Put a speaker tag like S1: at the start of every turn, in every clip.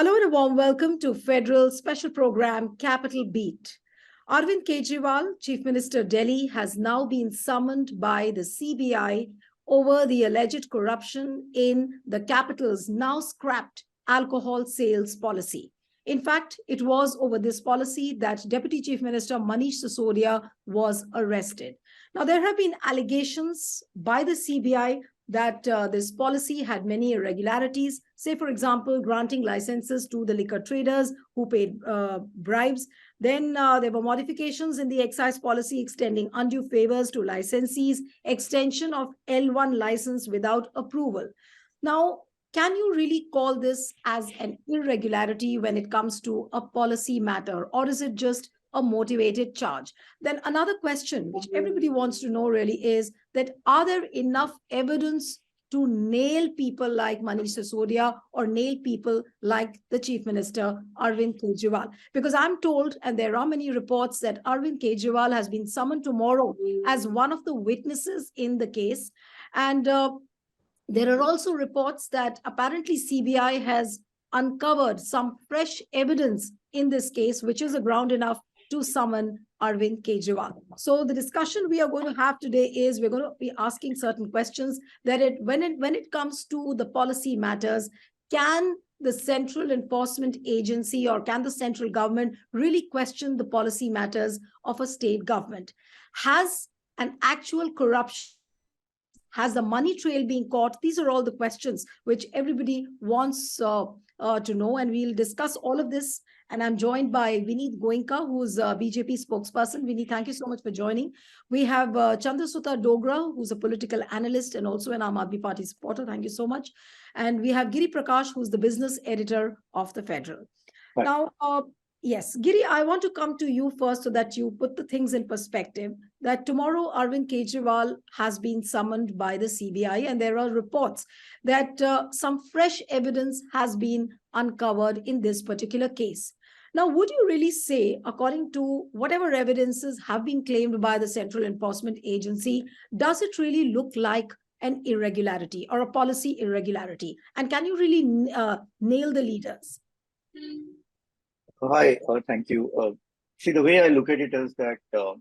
S1: Hello and a warm welcome to Federal Special Program Capital Beat. Arvind Kejriwal, Chief Minister Delhi, has now been summoned by the CBI over the alleged corruption in the capital's now scrapped alcohol sales policy. In fact, it was over this policy that Deputy Chief Minister Manish Sisodia was arrested. Now, there have been allegations by the CBI that this policy had many irregularities, say, for example, granting licenses to the liquor traders who paid bribes. Then there were modifications in the excise policy extending undue favors to licensees, extension of L1 license without approval. Now, can you really call this as an irregularity when it comes to a policy matter, or is it just a motivated charge? Then another question which everybody wants to know really is that are there enough evidence to nail people like Manish Sisodia or nail people like the Chief Minister Arvind Kejriwal? Because I'm told, and there are many reports, that Arvind Kejriwal has been summoned tomorrow as one of the witnesses in the case. And there are also reports that apparently CBI has uncovered some fresh evidence in this case, which is a ground enough to summon Arvind Kejriwal. So the discussion we are going to have today is we're going to be asking certain questions that when it comes to the policy matters, can the central enforcement agency or can the central government really question the policy matters of a state government? Has an actual corruption, has the money trail been caught? These are all the questions which everybody wants to know, and we'll discuss all of this. And I'm joined by Vineet Goenka, who's a BJP spokesperson. Vineet, thank you so much for joining. We have Chandrasutta Dogra, who's a political analyst and also an Aam Aadmi Party supporter. Thank you so much. And we have Giri Prakash, who's the business editor of the Federal. Right. Now, yes, Giri, I want to come to you first so that you put the things in perspective. That tomorrow Arvind Kejriwal has been summoned by the CBI, and there are reports that some fresh evidence has been uncovered in this particular case. Now, would you really say, according to whatever evidences have been claimed by the Central Enforcement Agency, does it really look like an irregularity or a policy irregularity? And can you really nail the leaders?
S2: Hi, thank you. See, the way I look at it is that the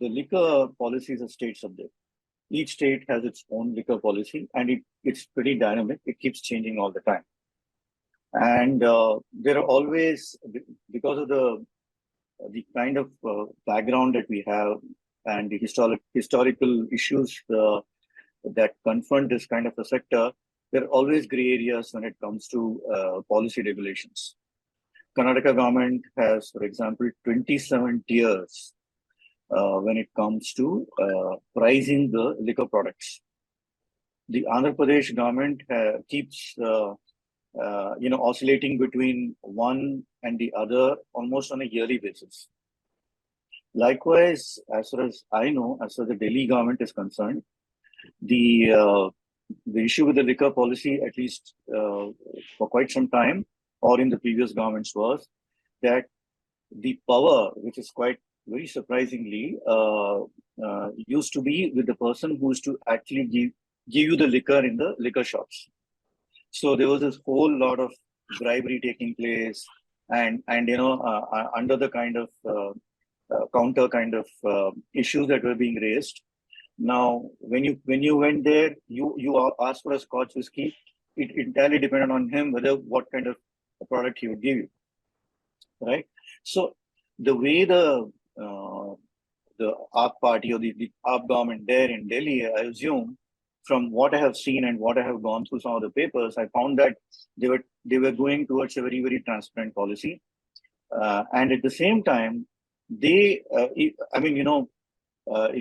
S2: liquor policy is a state subject. Each state has its own liquor policy, and it's pretty dynamic. It keeps changing all the time. And there are always, because of the kind of background that we have and the historical issues that confront this kind of a sector, there are always gray areas when it comes to policy regulations. Karnataka government has, for example, 27 tiers when it comes to pricing the liquor products. The Andhra Pradesh government keeps oscillating between one and the other almost on a yearly basis. Likewise, as far as I know, as far as the Delhi government is concerned, the issue with the liquor policy, at least for quite some time, or in the previous governments, was that the power, which is quite very surprisingly, used to be with the person who used to actually give you the liquor in the liquor shops. So there was this whole lot of bribery taking place, and under the kind of counter kind of issues that were being raised. Now, when you went there, you asked for a Scotch whiskey. It entirely depended on him what kind of product he would give you, right? So the way the AAP party or the AAP government there in Delhi, I assume, from what I have seen and what I have gone through some of the papers, I found that they were going towards a very, very transparent policy, and at the same time, if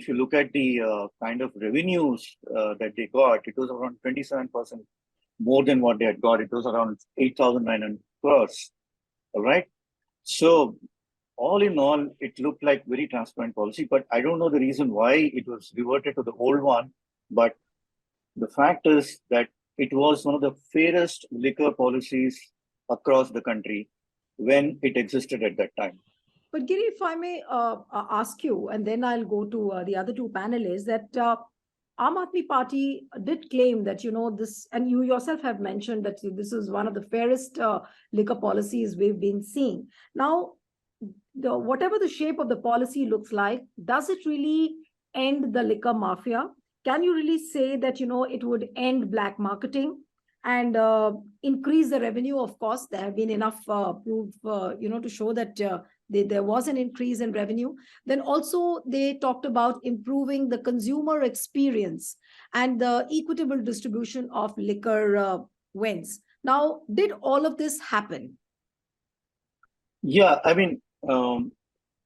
S2: you look at the kind of revenues that they got, it was around 27% more than what they had got. It was around 8,900 crores. All right. So all in all, it looked like very transparent policy, but I don't know the reason why it was reverted to the old one. But the fact is that it was one of the fairest liquor policies across the country when it existed at that time.
S1: But Giri, if I may ask you, and then I'll go to the other two panelists, that Aam Aadmi Party did claim that, this, and you yourself have mentioned that this is one of the fairest liquor policies we've been seeing. Now, whatever the shape of the policy looks like, does it really end the liquor mafia? Can you really say that, it would end black marketing and increase the revenue? Of course, there have been enough proof, to show that there was an increase in revenue. Then also they talked about improving the consumer experience and the equitable distribution of liquor wins. Now, did all of this happen?
S2: Yeah, I mean,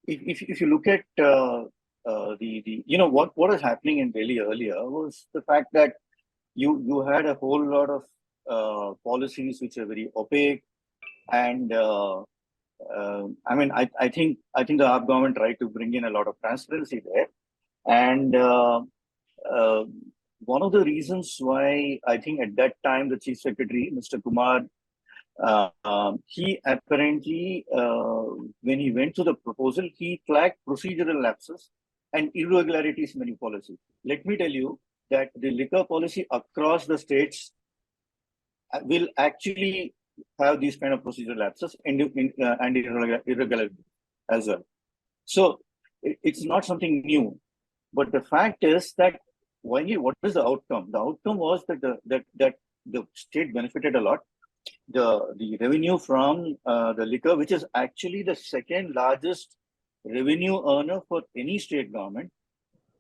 S2: if you look at what was happening in Delhi earlier was the fact that you had a whole lot of policies which are very opaque, and I mean, I think the AAP government tried to bring in a lot of transparency there, and one of the reasons why I think at that time the Chief Secretary, Mr. Kumar, he apparently, when he went to the proposal, he flagged procedural lapses and irregularities in the new policy. Let me tell you that the liquor policy across the states will actually have these kind of procedural lapses and irregularities as well. So it's not something new, but the fact is that what is the outcome? The outcome was that the state benefited a lot. The revenue from the liquor, which is actually the second largest revenue earner for any state government,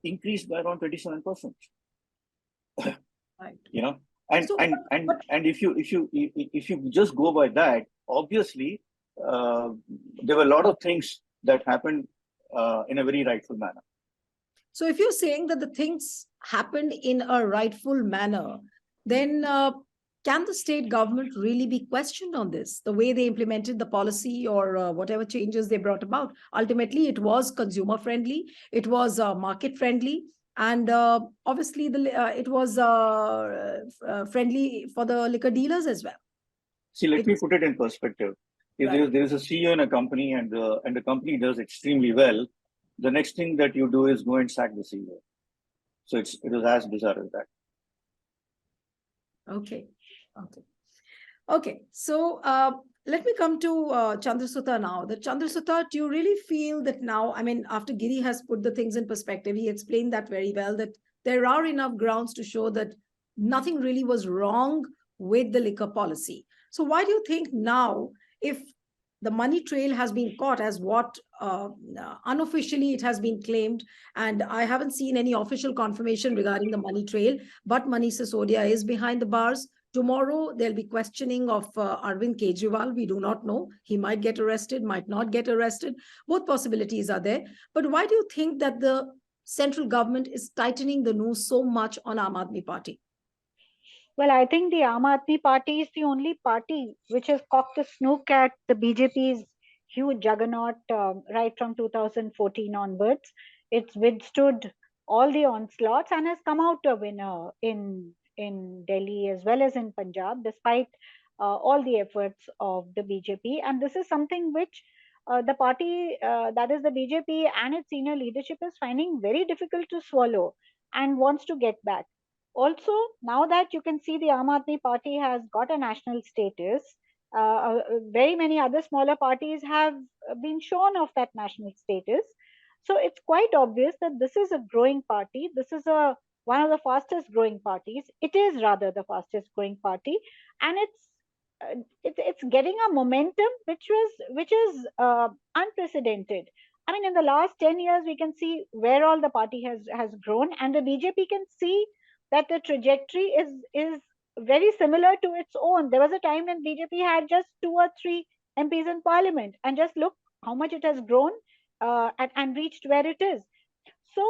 S2: increased by around 27%.
S1: Right.
S2: And
S1: So,
S2: and if you just go by that, obviously there were a lot of things that happened in a very rightful manner.
S1: So if you're saying that the things happened in a rightful manner, then can the state government really be questioned on this, the way they implemented the policy or whatever changes they brought about? Ultimately, it was consumer friendly, it was market friendly, and obviously it was friendly for the liquor dealers as well.
S2: See, let me put it in perspective. If there is a CEO in a company and the company does extremely well, the next thing that you do is go and sack the CEO. So it was as bizarre as that.
S1: Okay. So let me come to Chandrasutta now. Chandrasutta, do you really feel that now, I mean, after Giri has put the things in perspective, he explained that very well, that there are enough grounds to show that nothing really was wrong with the liquor policy. So why do you think now, if the money trail has been caught as what unofficially it has been claimed, and I haven't seen any official confirmation regarding the money trail, but Manish Sisodia is behind the bars. Tomorrow, there'll be questioning of Arvind Kejriwal. We do not know. He might get arrested, might not get arrested. Both possibilities are there. But why do you think that the central government is tightening the noose so much on Aam Aadmi Party?
S3: Well, I think the Aam Aadmi Party is the only party which has cocked a snook at the BJP's huge juggernaut right from 2014 onwards. It's withstood all the onslaughts and has come out a winner in Delhi as well as in Punjab, despite all the efforts of the BJP. And this is something which the party, that is the BJP and its senior leadership, is finding very difficult to swallow and wants to get back. Also, now that you can see the Aam Aadmi Party has got a national status, very many other smaller parties have been shorn of that national status. So it's quite obvious that this is a growing party. This is one of the fastest growing parties. It is rather the fastest growing party, and it's getting a momentum which is unprecedented. I mean, in the last 10 years, we can see where all the party has grown, and the BJP can see that the trajectory is very similar to its own. There was a time when BJP had just 2 or 3 MPs in parliament, and just look how much it has grown and reached where it is. So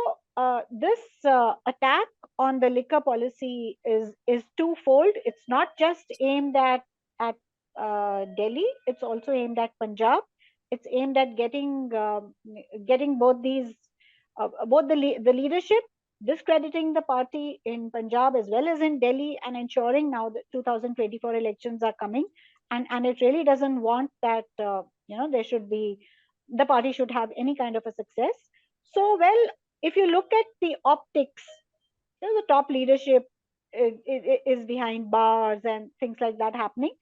S3: this attack on the liquor policy is twofold. It's not just aimed at Delhi; it's also aimed at Punjab. It's aimed at getting both these both the leadership, discrediting the party in Punjab as well as in Delhi, and ensuring now that 2024 elections are coming, and it really doesn't want that there should be, the party should have any kind of a success. So, well, if you look at the optics, the top leadership is behind bars and things like that happening.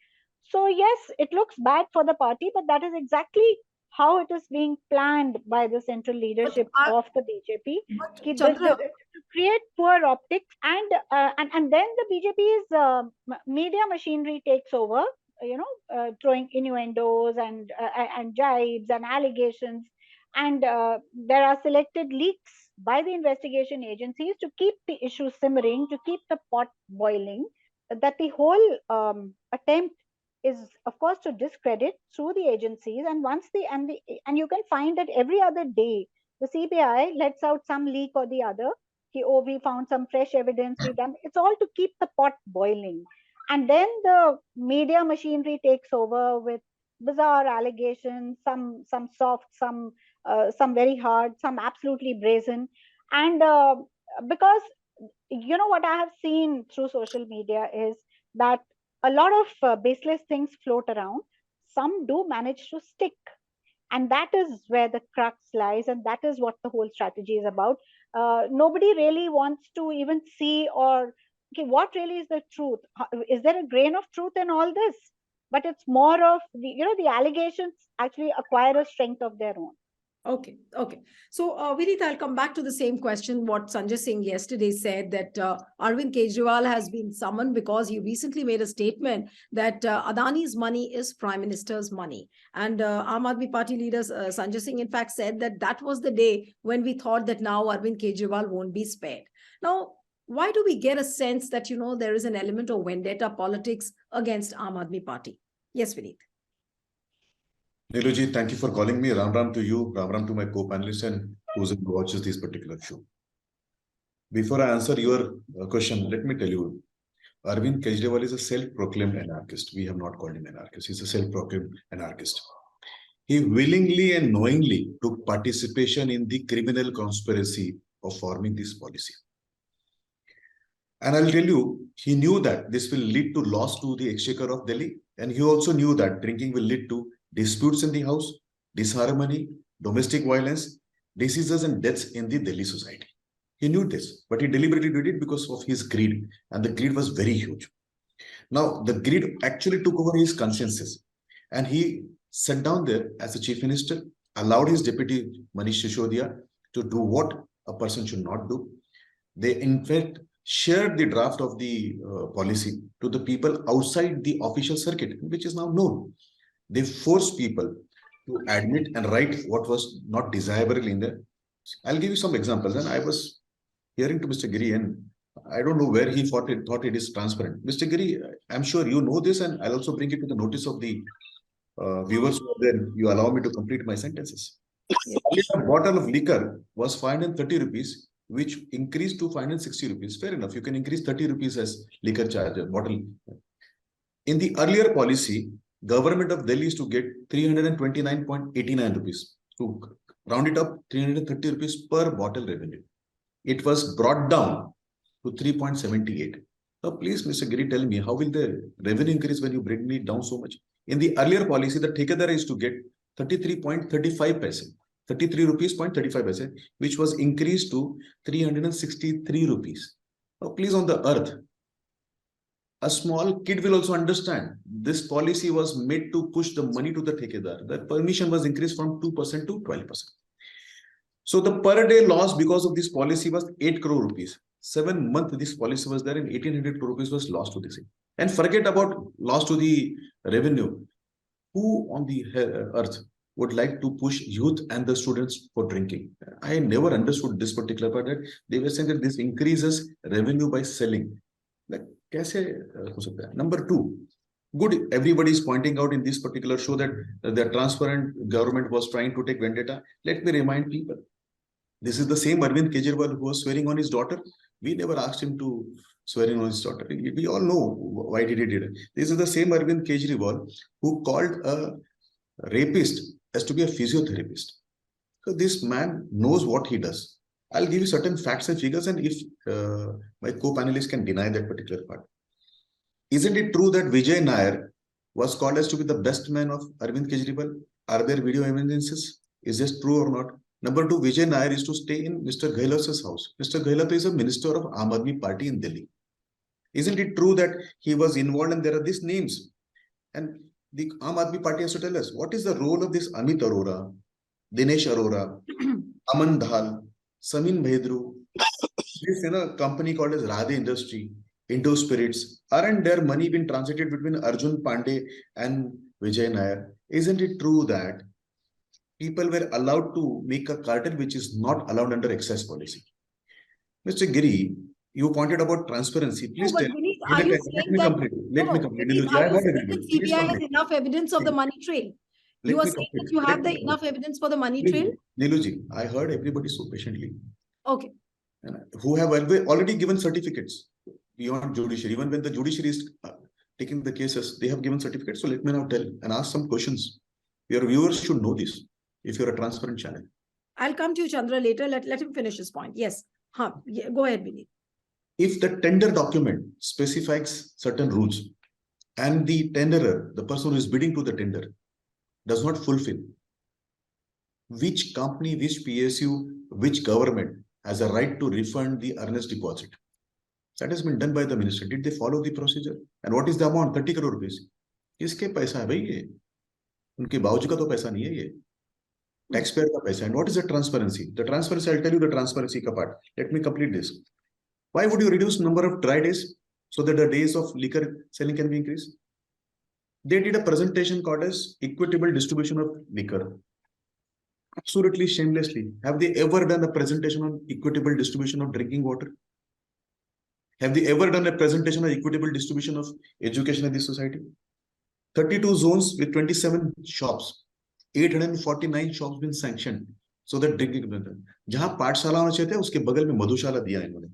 S3: So yes, it looks bad for the party, but that is exactly how it is being planned by the central leadership of the BJP.
S1: Chandra,
S3: To create poor optics, and then the BJP's media machinery takes over, throwing innuendos and jibes and allegations, and there are selected leaks by the investigation agencies to keep the issue simmering, to keep the pot boiling. That the whole attempt is, of course, to discredit through the agencies. And and you can find that every other day the CBI lets out some leak or the other. We found some fresh evidence. We've done. It's all to keep the pot boiling, and then the media machinery takes over with bizarre allegations, some soft, some very hard, some absolutely brazen. And because what I have seen through social media is that a lot of baseless things float around. Some do manage to stick, and that is where the crux lies, and that is what the whole strategy is about. Nobody really wants to even see, or okay, what really is the truth? Is there a grain of truth in all this? But it's more of the allegations actually acquire a strength of their own.
S1: Okay. So, Vineet, I'll come back to the same question. What Sanjay Singh yesterday said, that Arvind Kejriwal has been summoned because he recently made a statement that Adani's money is Prime Minister's money. And Aam Aadmi Party leader Sanjay Singh, in fact, said that that was the day when we thought that now Arvind Kejriwal won't be spared. Now, why do we get a sense that, there is an element of vendetta politics against Aam Aadmi Party? Yes, Vineet.
S4: Niluji, thank you for calling me. Ram Ram to you, Ram Ram to my co-panelist and who watches this particular show. Before I answer your question, let me tell you, Arvind Kejriwal is a self-proclaimed anarchist. We have not called him anarchist. He's a self-proclaimed anarchist. He willingly and knowingly took participation in the criminal conspiracy of forming this policy. And I'll tell you, he knew that this will lead to loss to the exchequer of Delhi. And he also knew that drinking will lead to disputes in the house, disharmony, domestic violence, diseases and deaths in the Delhi society. He knew this, but he deliberately did it because of his greed. And the greed was very huge. Now, the greed actually took over his consciences. And he sat down there as the chief minister, allowed his deputy Manish Sisodiya to do what a person should not do. They, in fact, shared the draft of the policy to the people outside the official circuit, which is now known. They forced people to admit and write what was not desirable in there. I'll give you some examples. And I was hearing to Mr. Giri, and I don't know where he thought it is transparent. Mr. Giri, I'm sure you know this, and I'll also bring it to the notice of the viewers. Then you allow me to complete my sentences. A bottle of liquor was 530 rupees, which increased to 560 rupees. Fair enough. You can increase 30 rupees as liquor charge, bottle. In the earlier policy, Government of Delhi is to get 329.89 rupees. To round it up, 330 rupees per bottle revenue. It was brought down to 3.78. Now, please, Mr. Giri, tell me, how will the revenue increase when you bring it down so much? In the earlier policy, the Thekadar is to get 33.35 paise, 33 rupees 0.35 paise, which was increased to 363 rupees. Now, please, on the earth, a small kid will also understand this policy was made to push the money to the Thekadar. The permission was increased from 2% to 12%. So the per day loss because of this policy was 8 crore rupees. 7 months this policy was there, and 1800 crore rupees was lost to this. And forget about loss to the revenue. Who on the earth would like to push youth and the students for drinking? I never understood this particular part, that they were saying that this increases revenue by selling. Like, number two, good, everybody is pointing out in this particular show that the transparent government was trying to take vendetta. Let me remind people, this is the same Arvind Kejriwal who was swearing on his daughter. We never asked him to swear on his daughter. We all know why did he did it. This is the same Arvind Kejriwal who called a rapist as to be a physiotherapist. So this man knows what he does. I'll give you certain facts and figures, and if my co-panelists can deny that particular part. Isn't it true that Vijay Nair was called as to be the best man of Arvind Kejriwal? Are there video evidences? Is this true or not? Number two, Vijay Nair is to stay in Mr. Gehlat's house. Mr. Gehlot is a minister of Aam Aadmi Party in Delhi. Isn't it true that he was involved and there are these names? And the Aam Aadmi Party has to tell us what is the role of this Amit Arora, Dinesh Arora, Aman Dhal, Samin Bhedru, this company called as Radhe Industry, Indo Spirits, aren't there money been transited between Arjun Pandey and Vijay Nair? Isn't it true that people were allowed to make a cartel which is not allowed under excise policy? Mr. Giri, you pointed about transparency. Please tell me.
S1: Are you
S4: Let
S1: saying
S4: me
S1: that?
S4: complete. Let me complete. Niluji,
S1: Are
S4: I
S1: you
S4: heard
S1: saying
S4: everybody.
S1: that
S4: Please
S1: CBI has
S4: complete.
S1: enough evidence of the money trail? You are saying that you have the enough evidence for the money trail?
S4: Niluji, I heard everybody so patiently.
S1: Okay.
S4: Who have already given certificates beyond judiciary. Even when the judiciary is taking the cases, they have given certificates. So let me now tell and ask some questions. Your viewers should know this if you're a transparent channel.
S1: I'll come to you, Chandra, later. Let him finish his point. Yes. Yeah, go ahead, Vineet.
S4: If the tender document specifies certain rules and the tenderer, the person who is bidding to the tender, does not fulfill, which company, which PSU, which government has a right to refund the earnest deposit? That has been done by the minister. Did they follow the procedure? And what is the amount? 30 crore rupees. किसके पैसा है भाई ये? उनके बावजूद का तो पैसा नहीं है ये. Taxpayer का पैसा. And what is the transparency? The transparency, I'll tell you the transparency ka part. Let me complete this. Why would you reduce number of dry days so that the days of liquor selling can be increased? They did a presentation called as equitable distribution of liquor. Absolutely shamelessly. Have they ever done a presentation on equitable distribution of drinking water? Have they ever done a presentation on equitable distribution of education in this society? 32 zones with 27 shops. 849 shops been sanctioned so that drinking जहां पाठशाला होना चाहिए उसके बगल में मधुशाला दिया इन्होंने.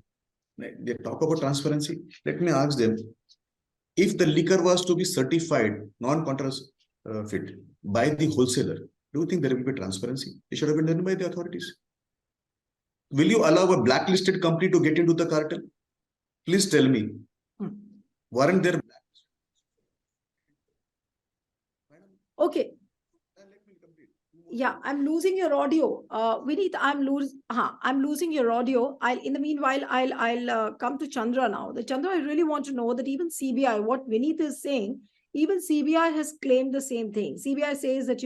S4: They talk about transparency. Let me ask them, if the liquor was to be certified non-counterfeit by the wholesaler, do you think there will be transparency? It should have been done by the authorities. Will you allow a blacklisted company to get into the cartel? Please tell me, weren't there?
S1: Okay. Yeah, I'm losing your audio. Vineet, I'm losing your audio. In the meanwhile, I'll come to Chandra now. Chandra, I really want to know that even CBI, what Vineet is saying, even CBI has claimed the same thing. CBI says that,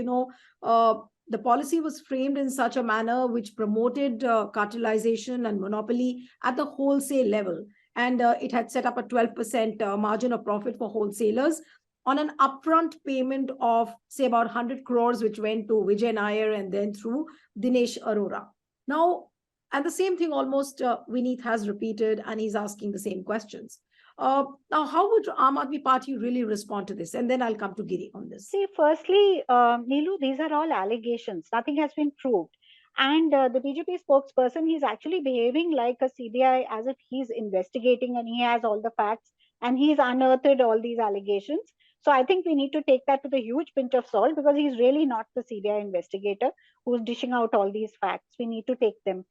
S1: the policy was framed in such a manner which promoted cartelization and monopoly at the wholesale level. And it had set up a 12% margin of profit for wholesalers on an upfront payment of, say, about 100 crores, which went to Vijay Nair and then through Dinesh Arora. Now, and the same thing almost Vineet has repeated, and he's asking the same questions. Now, how would Aam Aadmi Party really respond to this? And then I'll come to Giri on this.
S3: See, firstly, Neelu, these are all allegations. Nothing has been proved. And the BJP spokesperson, he's actually behaving like a CBI as if he's investigating and he has all the facts and he's unearthed all these allegations. So I think we need to take that with a huge pinch of salt because he's really not the CBI investigator who's dishing out all these facts. We need to take them.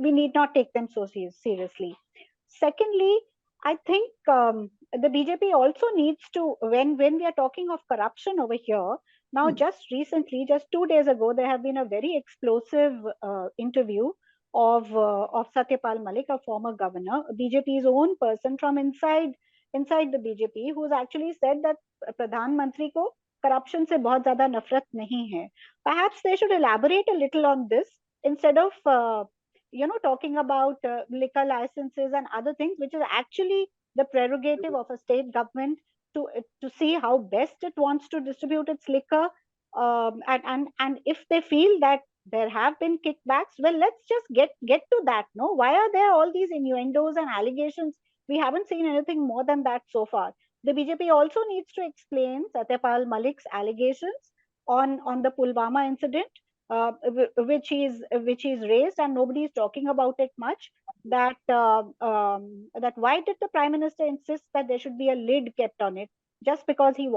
S3: We need not take them so seriously. Secondly, I think the BJP also needs to, when we are talking of corruption over here, now just recently, just 2 days ago, there have been a very explosive interview of Satyapal Malik, a former governor, BJP's own person from inside the BJP, who's actually said that Pradhan Mantri ko corruption se bahut zyada nafrat nahi hai. Perhaps they should elaborate a little on this instead of talking about liquor licenses and other things, which is actually the prerogative of a state government to see how best it wants to distribute its liquor. And if they feel that there have been kickbacks, well, let's just get to that. No, why are there all these innuendos and allegations? We haven't seen anything more than that so far. The BJP also needs to explain Satyapal Malik's allegations on the Pulwama incident, which is raised and nobody is talking about it much. That why did the Prime Minister insist that there should be a lid kept on it? Just because he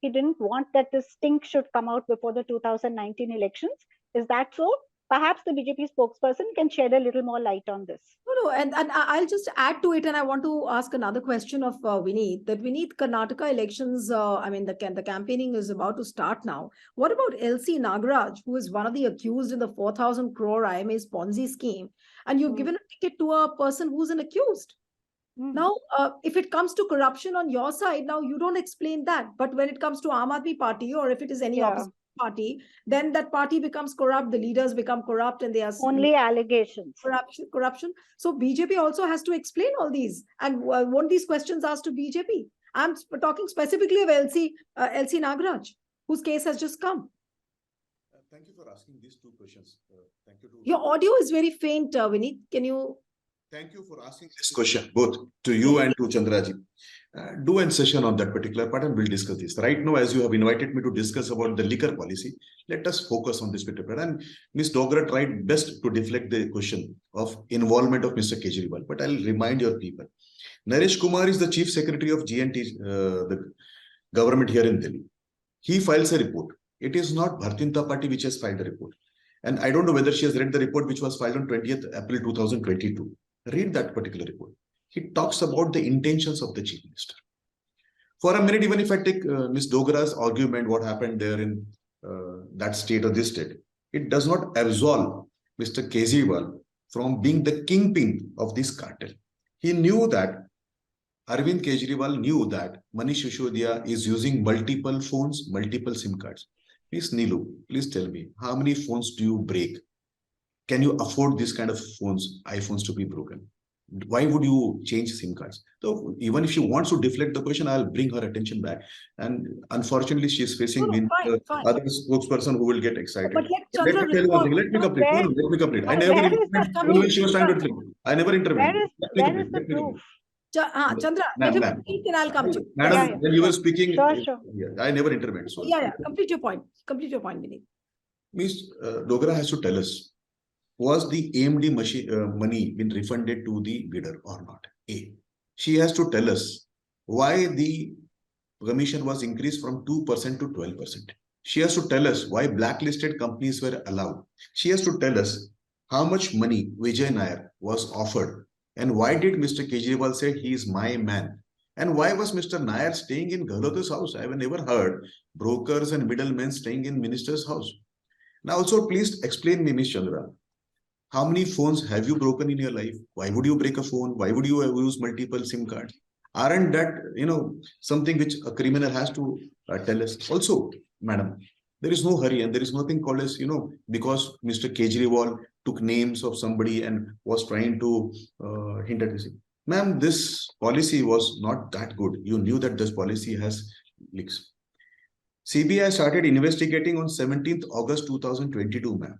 S3: didn't want that the stink should come out before the 2019 elections. Is that so? perhaps the BJP spokesperson can shed a little more light on this.
S1: No, and I'll just add to it, and I want to ask another question of Vineet, that Vineet, Karnataka elections, I mean, the campaigning is about to start now. What about LC Nagaraj, who is one of the accused in the 4,000 crore IMA's Ponzi scheme, and you've given a ticket to a person who's an accused? Now, if it comes to corruption on your side, now you don't explain that. But when it comes to Aam Aadmi Party, or if it is any opposition party, then that party becomes corrupt, the leaders become corrupt, and they are
S3: only allegations.
S1: Corruption. So BJP also has to explain all these. And won't these questions asked to BJP? I'm talking specifically of LC Nagaraj, whose case has just come.
S4: Thank you for asking these two questions. Thank you.
S1: Your audio is very faint, Vineet. Can you?
S4: Thank you for asking this question, both to you and to Chandraji. Do a session on that particular part and we'll discuss this. Right now, as you have invited me to discuss about the liquor policy, let us focus on this particular. And Ms. Dogra tried best to deflect the question of involvement of Mr. Kejriwal. But I'll remind your people, Naresh Kumar is the Chief Secretary of GNT, the government here in Delhi. He files a report. It is not Bharatiya Janata Party which has filed the report. And I don't know whether she has read the report which was filed on 20th April 2022. Read that particular report. He talks about the intentions of the Chief Minister. For a minute, even if I take Ms. Dogra's argument, what happened there in that state or this state, it does not absolve Mr. Kejriwal from being the kingpin of this cartel. He knew that, Arvind Kejriwal knew that Manish Sisodiya is using multiple phones, multiple SIM cards. Miss Neelu, please tell me, how many phones do you break? Can you afford this kind of phones, iPhones to be broken? Why would you change SIM cards? So even if she wants to deflect the question, I'll bring her attention back. And unfortunately, she is facing other spokesperson who will get excited.
S1: But
S4: let me tell you one thing. Let me complete. Let me complete. I never intervened when she was trying to deflect. I never intervened.
S3: Where is the proof?
S1: Chandra, let him complete and I'll come to you.
S4: Madam, when you were speaking,
S3: Sure.
S4: I never intervened. So
S1: complete your point. Complete your point, Vineet.
S4: Ms. Dogra has to tell us, was the AMD money been refunded to the bidder or not? A. She has to tell us why the commission was increased from 2% to 12%. She has to tell us why blacklisted companies were allowed. She has to tell us how much money Vijay Nair was offered. And why did Mr. Kejriwal say he is my man? And why was Mr. Nair staying in Gehlote's house? I have never heard brokers and middlemen staying in minister's house. Now also, please explain me, Ms. Chandra, how many phones have you broken in your life? Why would you break a phone? Why would you use multiple SIM cards? Aren't that, something which a criminal has to tell us? Also, madam, there is no hurry and there is nothing called as, because Mr. Kejriwal took names of somebody and was trying to hint at this. Ma'am, this policy was not that good. You knew that this policy has leaks. CBI started investigating on 17th August 2022, ma'am,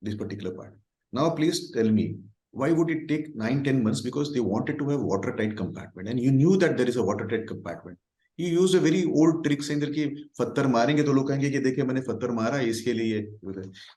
S4: this particular part. Now, please tell me, why would it take 9-10 months? Because they wanted to have watertight compartment. And you knew that there is a watertight compartment. You used a very old trick saying that कि फत्तर मारेंगे तो लोग कहेंगे कि देखिए मैंने फत्तर मारा इसके लिए.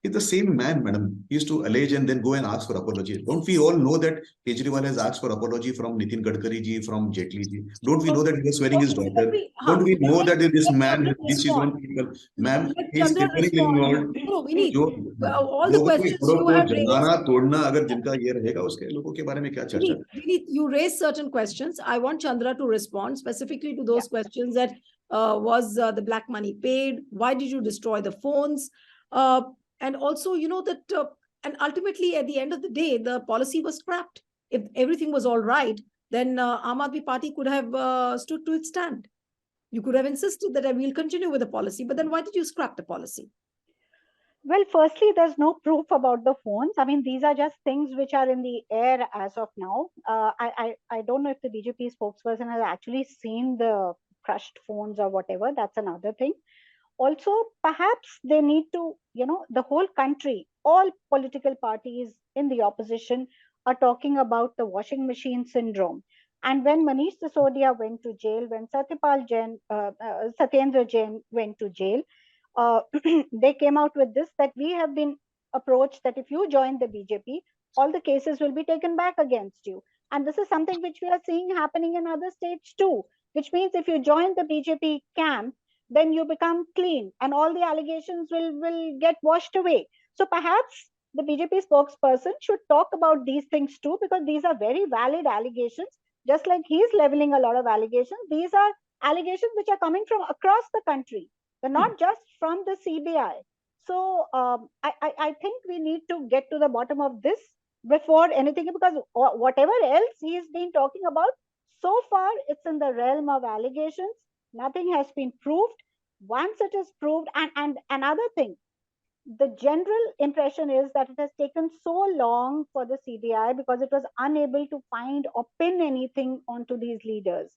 S4: It's the same man, madam. He used to allege and then go and ask for apology. Don't we all know that Kejriwal has asked for apology from Nitin Gadkari ji, from Jetli ji? Don't we know that he was swearing his daughter? Don't we know that this man, this is one people, ma'am, he is very involved.
S1: No, we need all the questions you have raised.
S4: तोड़ना अगर जिनका ये रहेगा उसके लोगों के बारे में क्या चर्चा?
S1: You raised certain questions. I want Chandra to respond specifically to those questions. That was the black money paid? Why did you destroy the phones? And also, that, and ultimately at the end of the day, the policy was scrapped. If everything was all right, then Aam Aadmi Party could have stood to its stand. You could have insisted that I will continue with the policy, but then why did you scrap the policy?
S3: Well, firstly, there's no proof about the phones. I mean, these are just things which are in the air as of now. I don't know if the BJP spokesperson has actually seen the crushed phones or whatever. That's another thing. Also, perhaps they need to, the whole country, all political parties in the opposition are talking about the washing machine syndrome. And when Manish Sisodia went to jail, when Satyendra Jain went to jail, they came out with this, that we have been approached that if you join the BJP, all the cases will be taken back against you. And this is something which we are seeing happening in other states too, which means if you join the BJP camp, then you become clean and all the allegations will get washed away. So perhaps the BJP spokesperson should talk about these things too, because these are very valid allegations. Just like he's leveling a lot of allegations, these are allegations which are coming from across the country. They're not just from the CBI. So I think we need to get to the bottom of this before anything, because whatever else he's been talking about, so far it's in the realm of allegations. Nothing has been proved. Once it is proved, and another thing, the general impression is that it has taken so long for the CBI because it was unable to find or pin anything onto these leaders.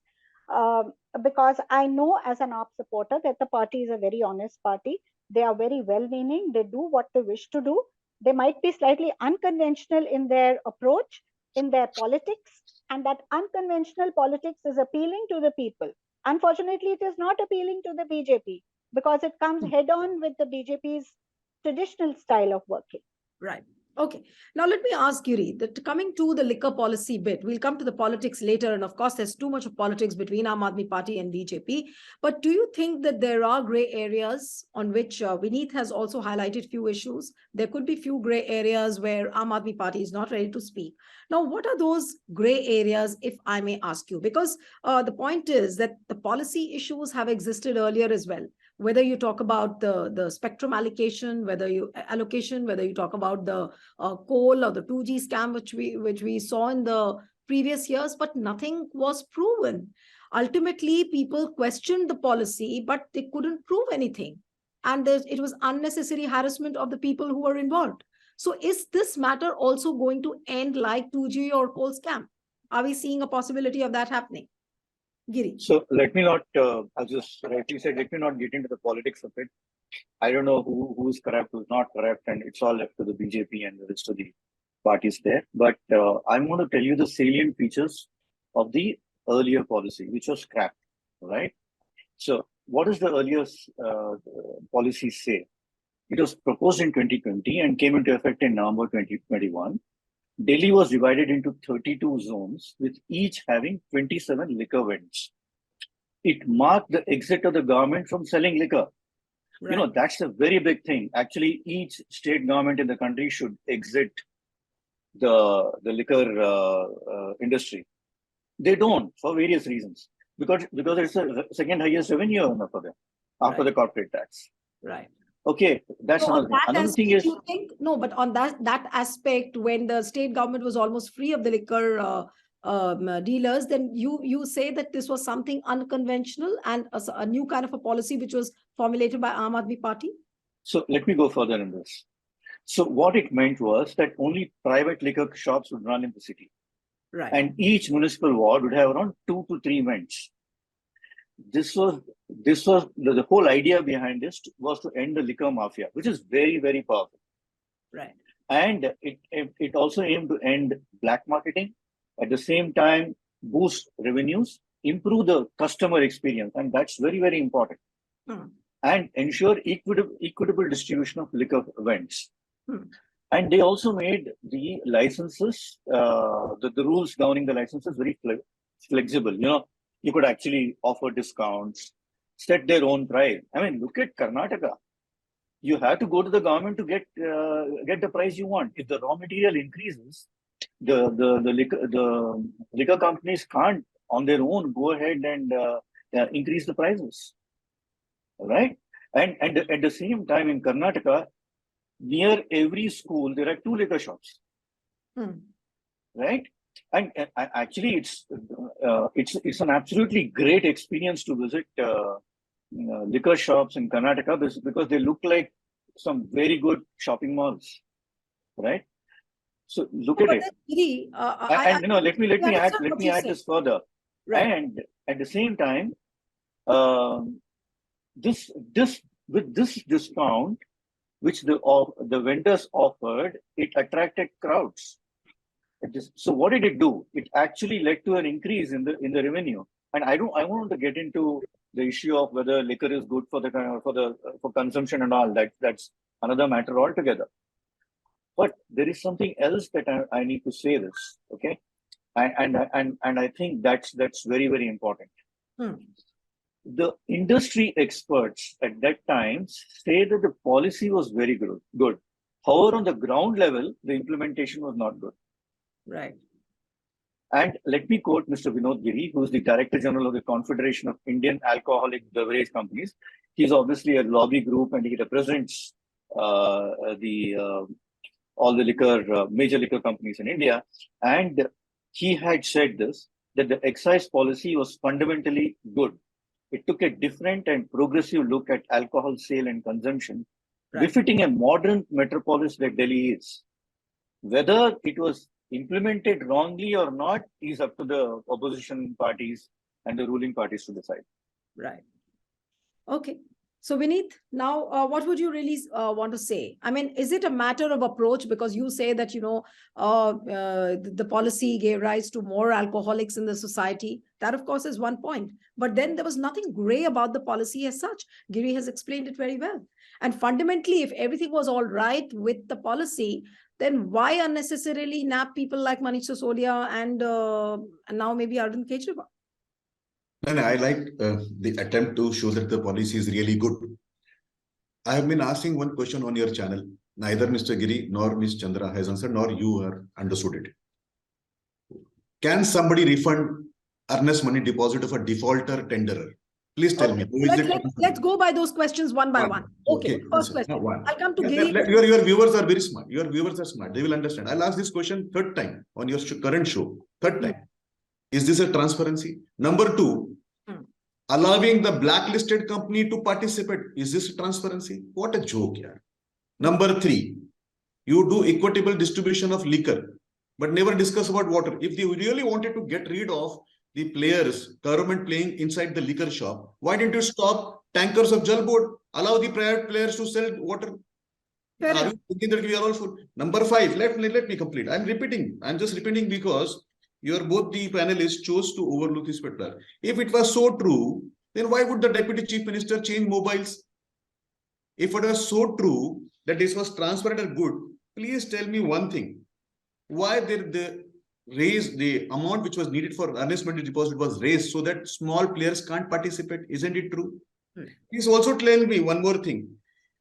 S3: Because I know as an AAP supporter that the party is a very honest party. They are very well-meaning. They do what they wish to do. They might be slightly unconventional in their approach, in their politics, and that unconventional politics is appealing to the people. Unfortunately, it is not appealing to the BJP because it comes head-on with the BJP's traditional style of working.
S1: Right. Okay. Now, let me ask you, that coming to the liquor policy bit, we'll come to the politics later. And of course, there's too much of politics between Aam Aadmi Party and BJP. But do you think that there are gray areas on which Vineet has also highlighted few issues? There could be few gray areas where Aam Aadmi Party is not ready to speak. Now, what are those gray areas, if I may ask you? Because the point is that the policy issues have existed earlier as well. Whether you talk about the spectrum allocation, whether you talk about the coal or the 2G scam, which we saw in the previous years, but nothing was proven. Ultimately, people questioned the policy, but they couldn't prove anything. And it was unnecessary harassment of the people who were involved. So is this matter also going to end like 2G or coal scam? Are we seeing a possibility of that happening? Giri.
S2: So let me not, as you rightly said, let me not get into the politics of it. I don't know who's corrupt, who's not corrupt, and it's all left to the BJP and the rest of the parties there. But I'm going to tell you the salient features of the earlier policy, which was scrapped, right? So what does the earlier policy say? It was proposed in 2020 and came into effect in November 2021. Delhi was divided into 32 zones, with each having 27 liquor vends. It marked the exit of the government from selling liquor. Right. You know, that's a very big thing. Actually, each state government in the country should exit the liquor industry. They don't, for various reasons. Because it's the second highest revenue earner for them after the corporate tax.
S1: Right.
S2: Okay, that's another thing. Another thing is,
S1: but on that aspect, when the state government was almost free of the liquor dealers, then you say that this was something unconventional and a new kind of a policy which was formulated by Aam Aadmi Party? So
S2: let me go further in this. So what it meant was that only private liquor shops would run in the city.
S1: Right.
S2: And each municipal ward would have around 2 to 3 vends. This was the whole idea behind this was to end the liquor mafia, which is very, very powerful.
S1: Right.
S2: And it also aimed to end black marketing, at the same time boost revenues, improve the customer experience, and that's very, very important. And ensure equitable distribution of liquor vends. And they also made the licenses, the rules governing the licenses very flexible. You know, you could actually offer discounts, set their own price. I mean, look at Karnataka. You have to go to the government to get the price you want. If the raw material increases, the liquor companies can't on their own go ahead and increase the prices, right? And at the same time in Karnataka, near every school there are 2 liquor shops, right? And actually, it's an absolutely great experience to visit liquor shops in Karnataka because they look like some very good shopping malls, right? So look at it. Let me add this further. Right. And at the same time, with this discount, which the vendors offered, it attracted crowds. So what did it do? It actually led to an increase in the revenue. And I want to get into the issue of whether liquor is good for consumption and all. That's another matter altogether. But there is something else that I need to say this, okay? And I think that's very, very important. The industry experts at that time say that the policy was very good. However, on the ground level, the implementation was not good.
S1: Right.
S2: And let me quote Mr. Vinod Giri, who is the Director General of the Confederation of Indian Alcoholic Beverage Companies. He's obviously a lobby group and he represents all the liquor, major liquor companies in India. And he had said this, that the excise policy was fundamentally good. It took a different and progressive look at alcohol sale and consumption, befitting a modern metropolis like Delhi is. Whether it was implemented wrongly or not is up to the opposition parties and the ruling parties to decide.
S1: Right. Okay. So Vineet, now what would you really want to say? I mean, is it a matter of approach? Because you say that, the policy gave rise to more alcoholics in the society. That, of course, is one point. But then there was nothing gray about the policy as such. Giri has explained it very well. And fundamentally, if everything was all right with the policy, then why unnecessarily nab people like Manish Sisodia and now maybe Arvind Kejriwal?
S4: And I like the attempt to show that the policy is really good. I have been asking one question on your channel. Neither Mr. Giri nor Ms. Chandra has answered, nor you have understood it. Can somebody refund earnest money deposit of a defaulter tenderer? Please tell me.
S1: Let's go by those questions one by one. Okay. First question. I'll come to Giri.
S4: Your viewers are very smart. Your viewers are smart. They will understand. I'll ask this question third time on your current show. Third time. Is this a transparency? Number two, allowing the blacklisted company to participate. Is this transparency? What a joke, yeah. Number three, you do equitable distribution of liquor, but never discuss about water. If they really wanted to get rid of the players, government playing inside the liquor shop, why didn't you stop tankers of Jal Board? Allow the private players to sell water. Are you thinking that we are all full? Number five, let me complete. I'm just repeating because both the panelists chose to overlook this matter. If it was so true, then why would the Deputy Chief Minister change mobiles? If it was so true that this was transparent and good, please tell me one thing. Why they raised the amount which was needed for earnest money deposit was raised so that small players can't participate? Isn't it true? Please also tell me one more thing.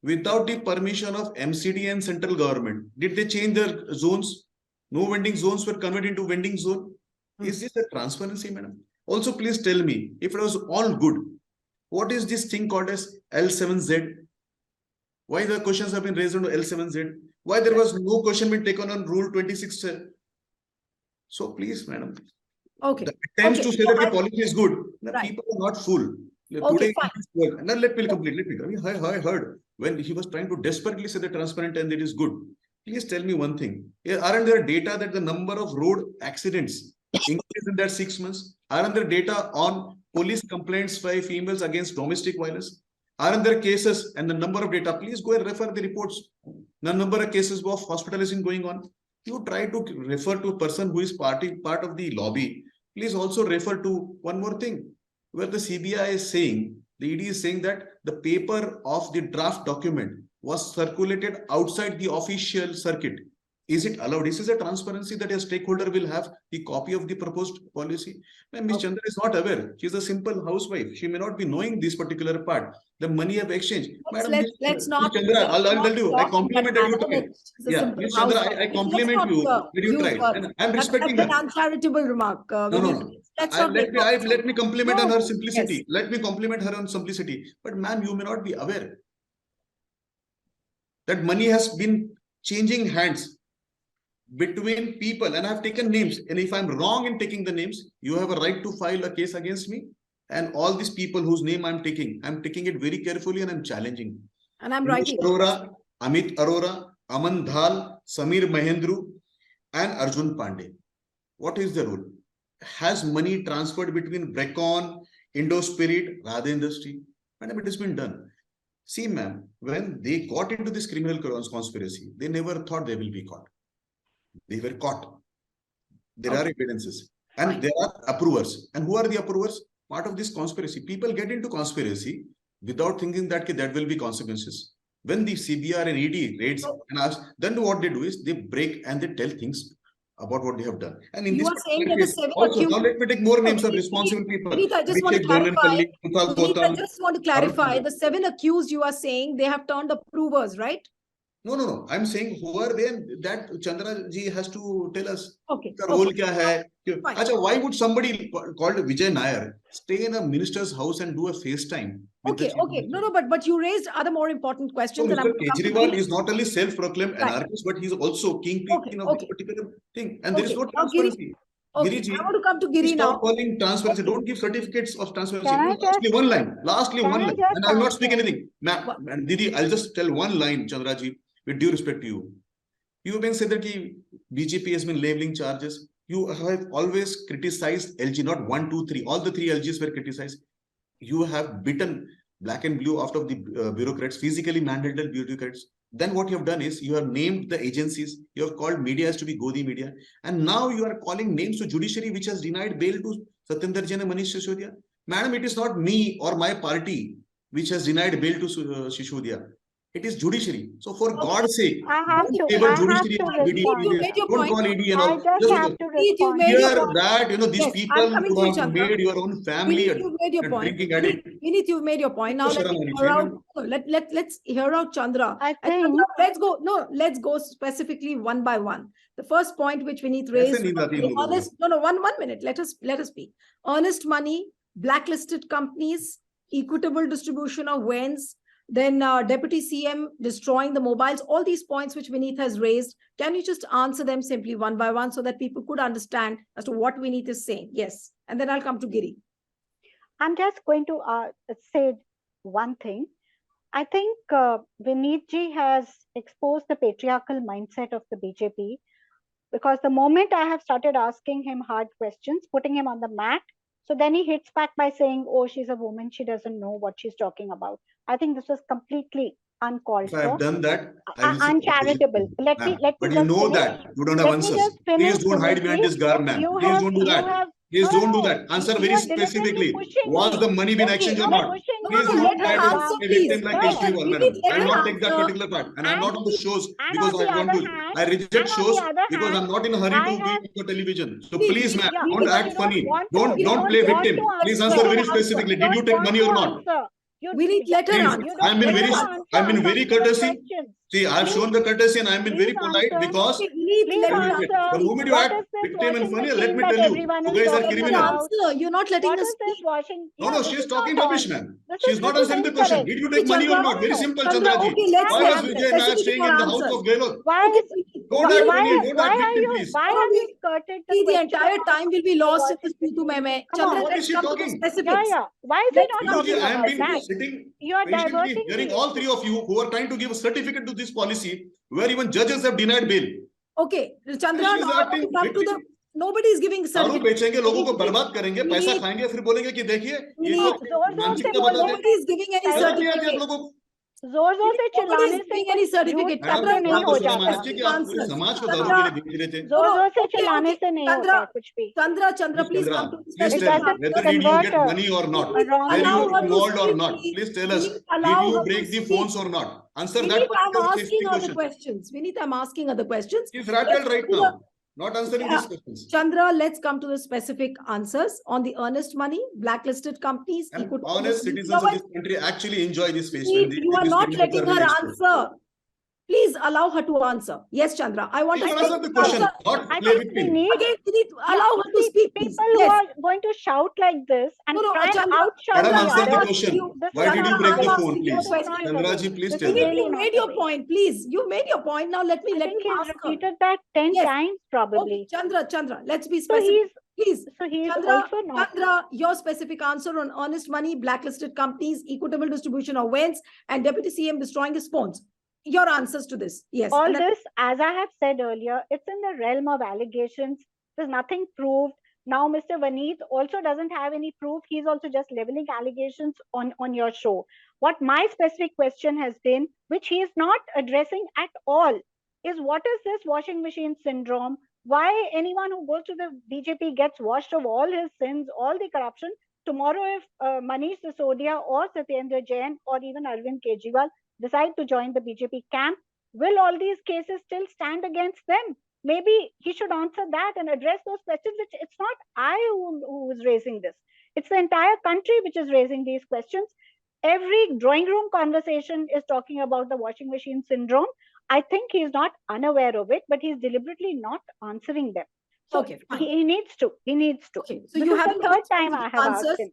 S4: Without the permission of MCD and central government, did they change their zones? No vending zones were converted into vending zone. Is this a transparency, madam? Also, please tell me, if it was all good, what is this thing called as L7Z? Why the questions have been raised on L7Z? Why there was no question been taken on Rule 26? So please, madam.
S1: Okay.
S4: The attempts to say that the policy is good, people are not fool.
S1: Okay,
S4: today, now let me complete. I heard when he was trying to desperately say the transparent and it is good. Please tell me one thing. Aren't there data that the number of road accidents increased in that 6 months? Aren't there data on police complaints by females against domestic violence? Aren't there cases and the number of data? Please go and refer the reports. The number of cases of hospitalization going on. You try to refer to a person who is part of the lobby. Please also refer to one more thing, where the CBI is saying, the ED is saying that the paper of the draft document was circulated outside the official circuit. Is it allowed? This is a transparency that a stakeholder will have the copy of the proposed policy. Ms. Chandra is not aware. She is a simple housewife. She may not be knowing this particular part. The money of exchange.
S1: Let's not.
S4: Chandra, I'll tell you. I complimented you today. Yeah, Ms. Chandra, I compliment you. You tried. And I'm respecting her.
S1: That's an uncharitable remark.
S4: No. Let me compliment on her simplicity. Yes. Let me compliment her on simplicity. But ma'am, you may not be aware that money has been changing hands between people, and I have taken names. And if I'm wrong in taking the names, you have a right to file a case against me. And all these people whose name I'm taking it very carefully and I'm challenging.
S1: And I'm writing.
S4: Arora, Amit Arora, Aman Dhal, Samir Mahendru, and Arjun Pandey. What is the rule? Has money transferred between Brecon, Indospirit, Radha Industry? Madam, it has been done. See, ma'am, when they got into this criminal conspiracy, they never thought they will be caught. They were caught. There are evidences. And there are approvers. And who are the approvers? Part of this conspiracy. People get into conspiracy without thinking that there will be consequences. When the CBR and ED raids and ask, then what they do is they break and they tell things about what they have done. And in
S1: you
S4: this
S1: are saying that the seven
S4: also, now let me take more names of responsible people.
S1: I just want to clarify. The 7 accused, you are saying they have turned approvers, right?
S4: No. I'm saying who are they? That Chandra ji has to tell us.
S1: Okay.
S4: The role kya hai?
S1: Fine.
S4: Achha, why would somebody called Vijay Nair stay in a minister's house and do a FaceTime? With the
S1: Okay.
S4: chief
S1: Okay.
S4: minister?
S1: But you raised other more important
S4: So
S1: questions. And
S4: Mr.
S1: I'm going to come to
S4: Kejriwal
S1: Giri.
S4: is not only self-proclaimed
S1: Right.
S4: anarchist, but he's also kingpin of this particular thing. And there is
S1: Okay.
S4: no
S1: Now, Giri.
S4: transparency.
S1: Okay.
S4: Giriji,
S1: I want to come to Giri
S4: stop
S1: now.
S4: calling transparency.
S1: Okay.
S4: Don't give certificates of transparency.
S3: Can I
S4: Lastly,
S3: just-
S4: one line. Lastly,
S3: Can
S4: one
S3: I
S4: line.
S3: just
S4: And I will not speak
S3: answer?
S4: anything. And Didi, I'll just tell one line, Chandraji, with due respect to you. You have been said that BJP has been labeling charges. You have always criticized LG, not 1, 2, 3. All the 3 LGs were criticized. You have bitten black and blue out of the bureaucrats, physically mandated bureaucrats. Then what you have done is you have named the agencies. You have called media as to be Godi media. And now you are calling names to judiciary, which has denied bail to Satyendra Jain and Manish Sisodia. Madam, it is not me or my party which has denied bail to Sisodia. It is judiciary. So for God's sake,
S3: I have
S4: don't
S3: to
S4: label judiciary
S3: respond.
S1: You made your
S4: don't
S1: point.
S4: call ED and
S3: I
S4: all.
S3: just have to
S1: Giri, you
S3: respond.
S1: made your
S4: Hear
S1: point.
S4: that, these
S1: Yes,
S4: people
S1: I'm coming
S4: who
S1: to you,
S4: have
S1: Chandra.
S4: made your own family
S1: Vinith, you've made your point.
S4: drinking addict.
S1: Vinith, you've made your point. Now let's hear out. Let's hear out Chandra.
S3: I
S1: And
S3: think-
S1: Chandra, let's go. No, let's go specifically one by one. The first point which Vinith raised. One minute. Let us speak. Earnest money, blacklisted companies, equitable distribution of wins. Then Deputy CM destroying the mobiles, all these points which Vinith has raised, can you just answer them simply one by one so that people could understand as to what Vinith is saying? Yes. And then I'll come to Giri.
S3: I'm just going to say one thing. I think Vinith ji has exposed the patriarchal mindset of the BJP, because the moment I have started asking him hard questions, putting him on the mat, so then he hits back by saying, oh, she's a woman, she doesn't know what she's talking about. I think this was completely uncalled
S4: If I have
S3: for.
S4: done that, I will say
S3: Uncharitable. Let me
S4: but
S3: just
S4: you know
S3: finish.
S4: that you don't have
S3: Let me
S4: answers.
S3: just finish,
S4: Please don't hide behind
S3: Vinith
S4: this garb, ma'am.
S3: You
S4: Please
S3: have-
S4: don't do
S3: you
S4: that.
S3: have-
S4: Please
S3: No,
S4: don't do
S3: no,
S4: that. Answer
S3: you
S4: very
S3: are deliberately
S4: specifically.
S3: pushing
S4: Was
S3: me.
S4: the money been exchanged or
S3: You're
S4: not?
S3: pushing me.
S4: Please
S1: No,
S4: don't
S1: let
S4: try
S1: her
S4: to
S1: answer,
S4: say
S1: please.
S4: victim like
S1: No,
S4: Kejriwal,
S1: Vinith,
S4: madam.
S1: let
S4: I will
S1: her
S4: not take that
S1: answer.
S4: particular part. And I'm not on the shows
S3: And
S4: because
S3: on the
S4: I want
S3: other
S4: to.
S3: hand-
S4: I reject
S3: and on
S4: shows
S3: the other
S4: because
S3: hand,
S4: I'm not in a hurry
S3: I
S4: to
S3: have-
S4: be on television. So
S1: Vinith,
S4: please, ma'am,
S3: Yeah,
S4: don't
S3: because
S4: act
S3: you don't
S4: funny.
S3: want to-
S4: Don't
S3: you
S4: play
S3: don't want
S4: victim.
S3: to
S4: Please
S3: answer.
S4: answer very
S1: Let her answer.
S4: specifically.
S3: You
S4: Did you
S3: don't
S4: take
S3: want
S4: money
S3: to
S4: or not?
S3: answer.
S1: Vinith, let her
S4: Please,
S1: answer.
S3: You don't
S4: I'm been
S3: want
S4: very,
S3: to answer
S4: I've been very
S3: uncomfortable
S4: courtesy.
S3: questions.
S4: See, I've shown the courtesy and I've been very
S3: Please
S4: polite
S3: answer.
S4: because
S1: Okay, Vinith,
S3: Please
S1: let her
S3: answer.
S1: answer.
S4: the moment you
S3: What
S4: act
S3: is this
S4: victim and
S3: washing
S4: funny, let
S3: machine
S4: me
S3: that
S4: tell you,
S3: everyone
S4: you
S3: is
S4: guys are
S3: talking
S1: Let her
S4: criminal.
S3: about?
S1: answer. You're not letting
S3: What
S1: us
S3: is this
S1: speak.
S3: washing?
S4: No,
S3: Yeah, this
S4: she's
S3: is
S4: talking
S3: not
S4: rubbish,
S3: on.
S4: man.
S3: This
S4: She's not
S3: is
S4: answering the question.
S3: incorrect.
S4: Did you take
S1: Okay,
S4: money or
S1: Chandra.
S4: not? Very simple,
S1: Chandra,
S4: Chandraji.
S1: okay, let's
S4: Why
S1: get
S4: is Vijay Nair
S1: specific
S4: staying
S1: for
S4: in the house
S1: answers.
S4: of Gehlot?
S3: Why
S1: Okay,
S3: is
S4: Don't
S1: Vinith,
S4: act
S3: why,
S4: funny. Don't
S3: why
S4: act
S3: are
S4: victim,
S3: you
S4: please.
S3: why
S1: No,
S3: have
S1: we-
S3: you skirted the
S1: see, the
S3: question
S1: entire
S3: of
S1: time will be lost in
S3: washing
S1: this Pitu
S3: machine?
S1: meme.
S3: Come
S1: Chandra,
S3: on.
S4: What
S1: let's
S4: is she
S1: come to the
S4: talking?
S1: specifics.
S3: Yeah. Why is he
S1: Let's
S3: not
S1: come to
S4: Guruji,
S3: talking
S1: the
S4: I have
S3: about
S4: been
S3: that?
S1: specifics.
S4: sitting
S3: You are
S4: patiently
S3: diverting
S4: hearing
S3: the
S4: all
S3: issue.
S4: three of you who are trying to give a certificate to this policy where even judges have denied bail.
S1: Okay, Chandra,
S4: She is
S1: now I want
S4: acting
S1: to come to the.
S4: victim.
S1: Nobody is giving
S4: दारू
S1: certificate.
S4: बेचेंगे लोगों को
S1: Vinith,
S4: बर्बाद करेंगे पैसा
S1: Vinith,
S4: खाएंगे फिर बोलेंगे कि देखिए ये
S1: Vinith,
S4: तो
S3: जोर-जोर से
S4: मानसिकता
S3: बोल
S4: बता
S3: रहे
S4: दे
S1: nobody is giving any
S4: शर्म नहीं आती आप
S1: certificate.
S4: लोगों को
S3: जोर-जोर से
S1: Nobody
S3: चिल्लाने
S1: is
S3: से
S1: giving
S3: कुछ
S1: any
S3: झूठ
S1: certificate.
S4: मैडम
S1: Chandra,
S3: से नहीं
S4: आप
S3: हो
S4: तो
S1: you
S4: शर्म
S1: want
S3: जाता।
S4: आनी चाहिए कि आप पूरे
S1: answers.
S4: समाज को दारू
S1: Chandra,
S4: के लिए भेज रहे थे
S3: जोर-जोर से
S1: okay,
S3: चिल्लाने
S1: okay.
S3: से नहीं
S1: Chandra,
S3: होता है कुछ भी।
S1: Chandra, please
S4: Chandra,
S1: come to the
S4: please
S1: specific
S4: tell
S3: doesn't
S4: whether did you
S3: convert
S4: get money or not
S3: a wrong
S4: were you
S1: allow her to
S4: involved or
S1: speak,
S4: not
S1: please.
S4: please tell us
S1: Vinith,
S4: did
S1: allow
S4: you
S1: her to
S4: break the
S1: speak.
S4: phones or not answer that
S1: Vinith, I'm
S4: particular
S1: asking
S4: specific
S1: her the
S4: question
S1: questions. Vinith, I'm asking her the questions.
S4: she's rattled right
S1: Let's-
S4: now not answering these questions
S1: Chandra, let's come to the specific answers on the earnest money, blacklisted companies,
S4: and
S1: equitable
S4: honest
S1: distribution
S4: citizens of
S1: of
S4: this country actually enjoy this face
S1: Vinith,
S4: when they
S1: you
S4: see
S1: are
S4: these
S1: not
S4: criminals
S1: letting
S4: are
S1: her
S4: being exposed.
S1: answer. Please allow her to answer. Yes, Chandra. I want
S4: Please
S1: to
S4: answer the question, not
S3: I
S4: play
S3: think we
S4: victim.
S3: need
S1: Again, Vinith, allow her to
S3: see,
S1: speak, please.
S3: people who
S1: Yes.
S3: are going to shout like this and
S1: No,
S3: try and
S1: Chandra,
S3: outshout
S4: Madam,
S3: the
S4: answer the
S3: others.
S4: question.
S3: This
S4: Why
S3: is
S4: did you
S3: not
S4: break
S3: the
S4: the
S3: way.
S4: phone,
S1: asking you
S4: please?
S1: a
S3: This is
S1: question.
S3: not the
S4: Chandra
S3: way.
S4: ji, please
S3: This
S4: tell
S3: is
S4: them.
S1: Vinith,
S3: really
S1: you
S3: not
S1: made
S3: the
S1: your
S3: way.
S1: point, please. You made your point. Now let me
S3: I think he's
S1: ask her.
S3: repeated that 10
S1: Yes.
S3: times probably.
S1: Okay, Chandra, let's be
S3: So
S1: specific. Please.
S3: he's
S1: Chandra,
S3: also not.
S1: Chandra, your specific answer on earnest money, blacklisted companies, equitable distribution of wins, and Deputy CM destroying his phones. Your answers to this. Yes.
S3: All
S1: And then-
S3: this, as I have said earlier, it's in the realm of allegations. There's nothing proved. Now, Mr. Vinith also doesn't have any proof. He's also just leveling allegations on your show. What my specific question has been, which he is not addressing at all, is what is this washing machine syndrome? Why anyone who goes to the BJP gets washed of all his sins, all the corruption? Tomorrow, if Manish Sisodia or Satyendra Jain or even Arvind Kejriwal decide to join the BJP camp, will all these cases still stand against them? Maybe he should answer that and address those questions. It's not I who is raising this. It's the entire country which is raising these questions. Every drawing room conversation is talking about the washing machine syndrome. I think he's not unaware of it, but he's deliberately not answering them. So
S1: Okay, fine.
S3: he needs to. He needs to.
S1: Okay, so
S3: This
S1: you
S3: is
S1: haven't
S3: the third
S1: given
S3: time I
S1: specific
S3: have
S1: answers.
S3: asked him.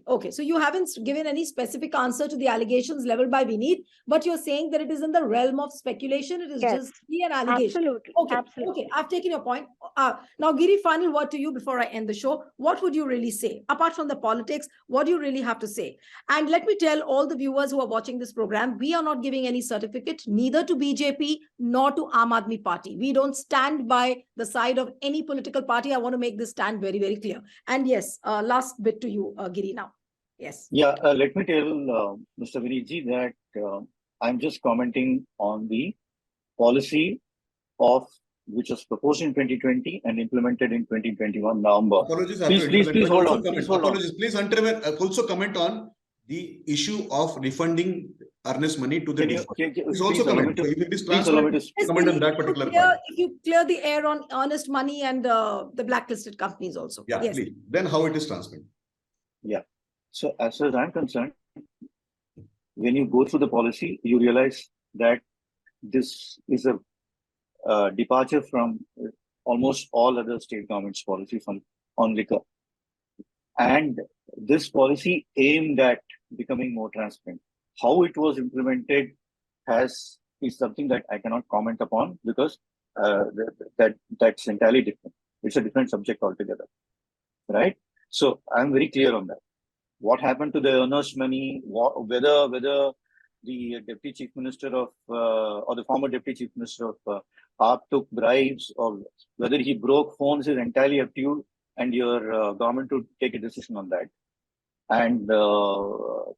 S1: Okay. So you haven't given any specific answer to the allegations leveled by Vineet, but you're saying that it is in the realm of speculation. It is
S3: Yes,
S1: just an allegation.
S3: absolutely.
S1: Okay,
S3: Absolutely.
S1: okay. I've taken your point. Now, Giri, final word to you before I end the show. What would you really say? Apart from the politics, what do you really have to say? And let me tell all the viewers who are watching this program, we are not giving any certificate, neither to BJP nor to Aam Aadmi Party. We don't stand by the side of any political party. I want to make this stand very, very clear. And yes, last bit to you, Giri, now. Yes.
S2: Yeah, let me tell Mr. Vineetji that I'm just commenting on the policy of which was proposed in 2020 and implemented in 2021 November.
S4: Apologies,
S2: Please hold on. Please hold on.
S4: Apologies, please also comment on the issue of refunding earnest money to the default. Please also comment. So if it is transferred, comment on that particular point.
S1: If you clear the air on earnest money and the blacklisted companies also.
S4: Yeah,
S1: yes.
S4: Please. Then how it is transferred?
S2: Yeah. So as far as I'm concerned, when you go through the policy, you realize that this is a departure from almost all other state governments' policies on liquor. And this policy aimed at becoming more transparent. How it was implemented is something that I cannot comment upon because that's entirely different. It's a different subject altogether, right? So I'm very clear on that. What happened to the earnest money? Whether the Deputy Chief Minister of or the former Deputy Chief Minister of AAP took bribes, or whether he broke phones is entirely up to you and your government to take a decision on that. And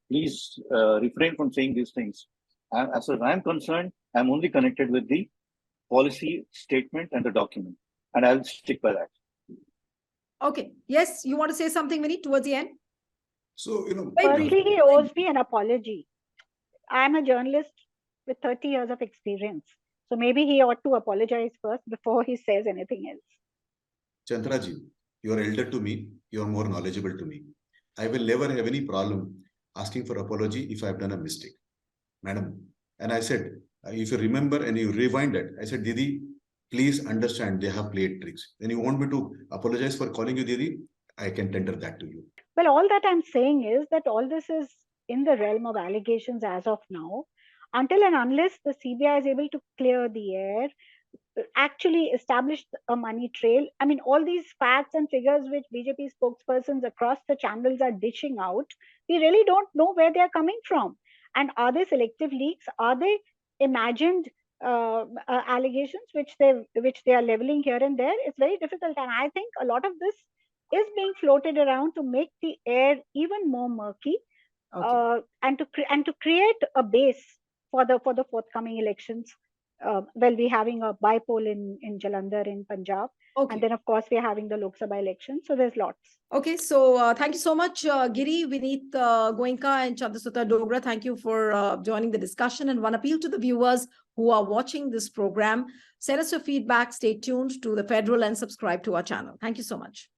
S2: please refrain from saying these things. As far as I'm concerned, I'm only connected with the policy statement and the document, and I'll stick by that.
S1: Okay. Yes, you want to say something, Vineet, towards the end?
S4: So,
S3: Firstly, he owes me an apology. I'm a journalist with 30 years of experience. So maybe he ought to apologize first before he says anything else.
S4: Chandraji, you are elder to me. You are more knowledgeable to me. I will never have any problem asking for apology if I have done a mistake, madam. And I said, if you remember and you rewind it, I said, Didi, please understand they have played tricks. Then you want me to apologize for calling you Didi? I can tender that to you.
S3: Well, all that I'm saying is that all this is in the realm of allegations as of now, until and unless the CBI is able to clear the air, actually establish a money trail. I mean, all these facts and figures which BJP spokespersons across the channels are dishing out, we really don't know where they're coming from. And are they selective leaks? Are they imagined allegations which they are leveling here and there? It's very difficult. And I think a lot of this is being floated around to make the air even more murky, and to create a base for the forthcoming elections. We'll be having a by-poll in Jalandhar in Punjab. Okay. And then, of course, we're having the Lok Sabha election. So there's lots.
S1: Okay. So thank you so much, Giri, Vineet Goenka and Chandrasutta Dogra. Thank you for joining the discussion. And one appeal to the viewers who are watching this program, send us your feedback, stay tuned to The Federal and subscribe to our channel. Thank you so much.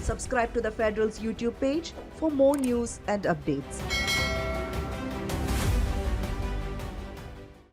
S5: Subscribe to The Federal's YouTube page for more news and updates.